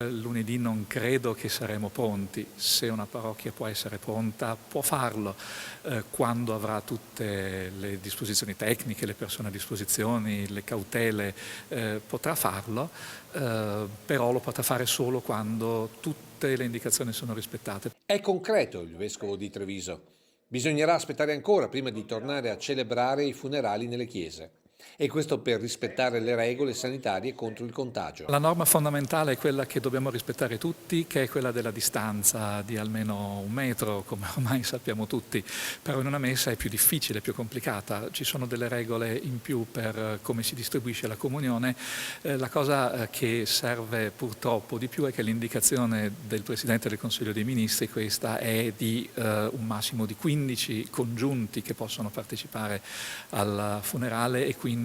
Lunedì non credo che saremo pronti. Se una parrocchia può essere pronta, può farlo quando avrà tutte le disposizioni tecniche, le persone a disposizione, le cautele, potrà farlo, però lo potrà fare solo quando tutte le indicazioni sono rispettate. È concreto il vescovo di Treviso. Bisognerà aspettare ancora prima di tornare a celebrare i funerali nelle chiese. E questo per rispettare le regole sanitarie contro il contagio. La norma fondamentale è quella che dobbiamo rispettare tutti, che è quella della distanza di almeno 1 metro, come ormai sappiamo tutti, però in una messa è più difficile, più complicata, ci sono delle regole in più per come si distribuisce la comunione. La cosa che serve purtroppo di più è che l'indicazione del Presidente del Consiglio dei Ministri, questa è di un massimo di 15 congiunti che possono partecipare al funerale e quindi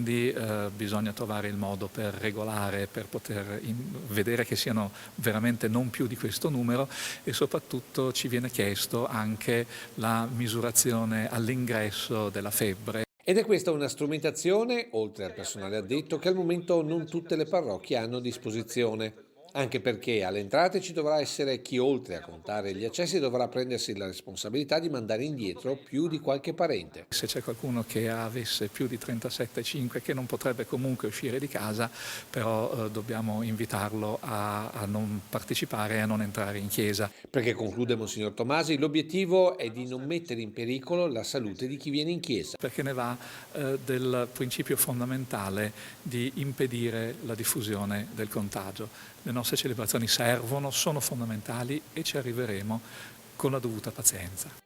bisogna trovare il modo per regolare, per poter vedere che siano veramente non più di questo numero, e soprattutto ci viene chiesto anche la misurazione all'ingresso della febbre. Ed è questa una strumentazione, oltre al personale addetto, che al momento non tutte le parrocchie hanno a disposizione. Anche perché alle entrate ci dovrà essere chi, oltre a contare gli accessi, dovrà prendersi la responsabilità di mandare indietro più di qualche parente. Se c'è qualcuno che avesse più di 37,5 che non potrebbe comunque uscire di casa, però dobbiamo invitarlo a non partecipare e a non entrare in chiesa. Perché, conclude Monsignor Tomasi, l'obiettivo è di non mettere in pericolo la salute di chi viene in chiesa. Perché ne va del principio fondamentale di impedire la diffusione del contagio. Le nostre celebrazioni servono, sono fondamentali e ci arriveremo con la dovuta pazienza.